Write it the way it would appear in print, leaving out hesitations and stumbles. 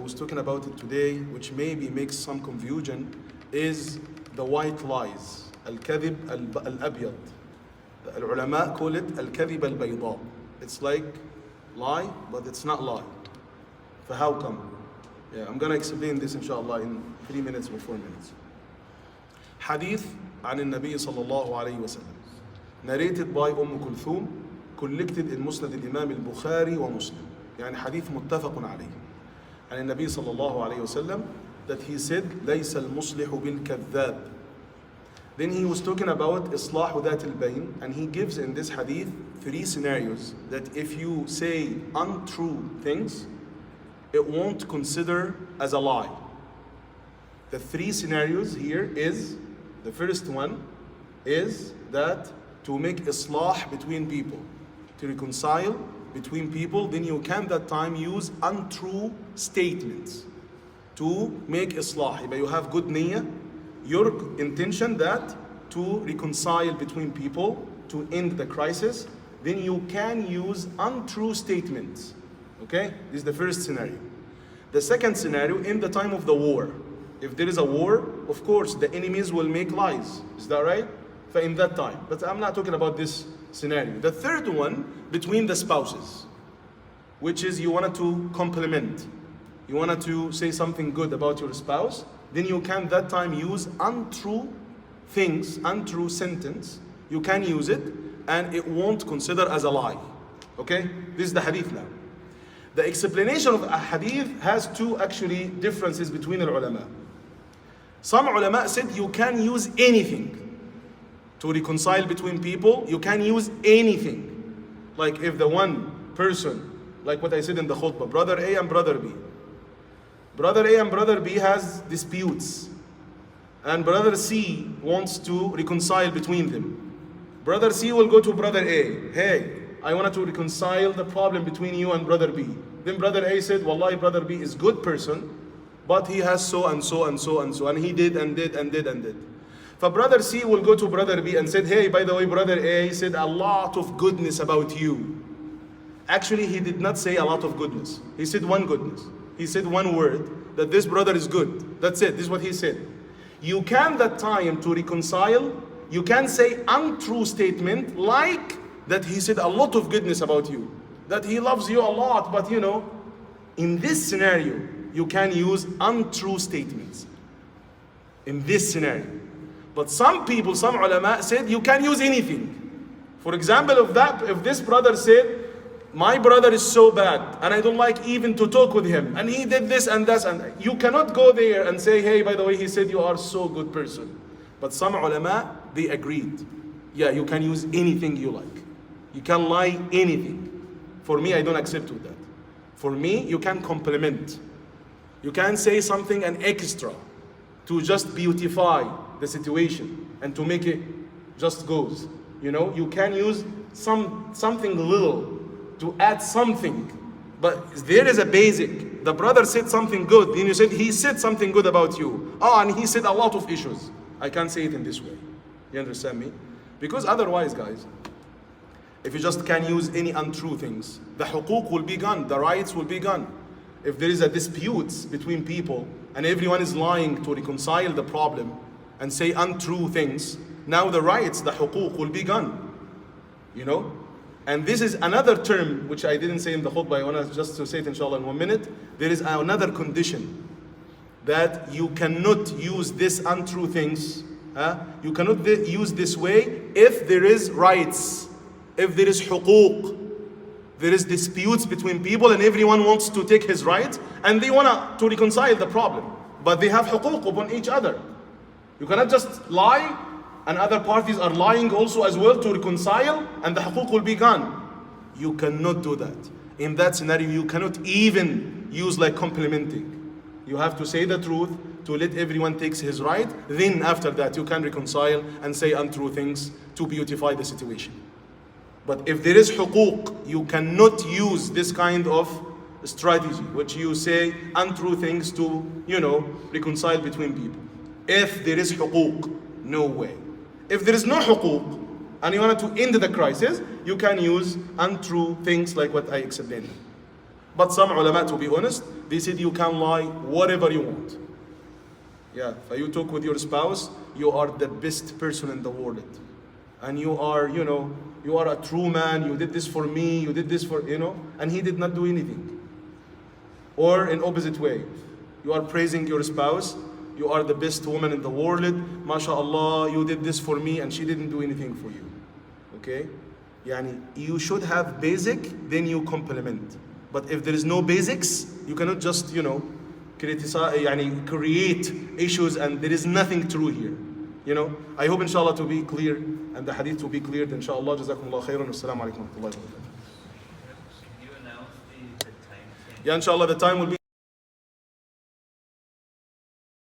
was talking about it today, which maybe makes some confusion, is the white lies. Al-kadhib al-abyad. The ulama call it al-kadhib al-bayda. It's like lie, but it's not lie. So how come? Yeah, I'm going to explain this inshallah in 3 minutes or 4 minutes. Hadith عن النبي صلى الله عليه وسلم, narrated by Kulthum, collected in Musnad al-Imam al-Bukhari wa Muslim. يعني حديث متفق عليه. عن النبي صلى الله عليه وسلم, that he said ليس المصلح بالكذاب. Then he was talking about Islah ذات البين, and he gives in this hadith 3 scenarios that if you say untrue things, it won't consider as a lie. The 3 scenarios here is, the first one is that to make Islah between people, to reconcile between people, then you can that time use untrue statements to make Islah. But you have good niyyah, your intention that to reconcile between people, to end the crisis, then you can use untrue statements. Okay, this is the first scenario. The second scenario, in the time of the war, if there is a war, of course the enemies will make lies. Is that right? So in that time, but I'm not talking about this scenario. The third one, between the spouses, which is you wanted to compliment, you wanted to say something good about your spouse, then you can that time use untrue things, untrue sentence. You can use it and it won't consider as a lie. Okay, this is the hadith now. The explanation of a hadith has 2 actually differences between the ulama. Some ulama said you can use anything to reconcile between people. You can use anything. Like if the one person, like what I said in the khutbah, brother A and brother B. Brother A and brother B has disputes, and brother C wants to reconcile between them. Brother C will go to brother A. Hey, I wanted to reconcile the problem between you and brother B. Then brother A said, Wallahi, brother B is good person, but he has so and so and so and so, and he did and did and did and did. For brother C will go to brother B and said, hey, by the way, brother A said a lot of goodness about you. Actually, he did not say a lot of goodness. He said one goodness. He said one word, that this brother is good. That's it. This is what he said. You can that time to reconcile, you can say untrue statement like that he said a lot of goodness about you, that he loves you a lot, but you know, in this scenario, you can use untrue statements. In this scenario. But some people, some ulama said you can use anything. For example of that, if this brother said, my brother is so bad and I don't like even to talk with him and he did this and that, and you cannot go there and say, hey, by the way, he said you are so good person. But some ulama, they agreed. Yeah, you can use anything you like. You can lie anything. For me, I don't accept with that. For me, you can compliment. You can say something an extra to just beautify the situation and to make it just goes. You know, you can use something little to add something, but there is a basic. The brother said something good, then you said he said something good about you. Oh, and he said a lot of issues. I can't say it in this way. You understand me? Because otherwise, guys, if you just can use any untrue things, the huquq will be gone, the rights will be gone. If there is a dispute between people and everyone is lying to reconcile the problem and say untrue things, now the rights, the huquq will be gone. You know? And this is another term which I didn't say in the khutbah, I want to just to say it inshallah in 1 minute. There is another condition that you cannot use this untrue things. You cannot use this way if there is rights, if there is huquq, there is disputes between people and everyone wants to take his rights and they want to reconcile the problem. But they have huquq upon each other. You cannot just lie and other parties are lying also as well to reconcile and the huquq will be gone. You cannot do that. In that scenario, you cannot even use like complimenting. You have to say the truth to let everyone take his right. Then after that, you can reconcile and say untrue things to beautify the situation. But if there is huquq, you cannot use this kind of strategy, which you say untrue things to, you know, reconcile between people. If there is huquq, no way. If there is no huquq, and you want to end the crisis, you can use untrue things like what I explained. But some ulama, to be honest, they said you can lie whatever you want. Yeah, if you talk with your spouse, you are the best person in the world. And you are, you are a true man, you did this for me, you did this for, and he did not do anything. Or in opposite way, you are praising your spouse, you are the best woman in the world, mashallah, you did this for me and she didn't do anything for you. Okay? Yani, you should have basic, then you complement. But if there is no basics, you cannot just, create issues and there is nothing true here. I hope inshallah to be clear and the hadith to be cleared. Inshallah, jazakumullah khairan. Assalamu alaikum wa rahmatullahi wa barakatuh. Can you announce the time? Yeah, inshallah, the time will be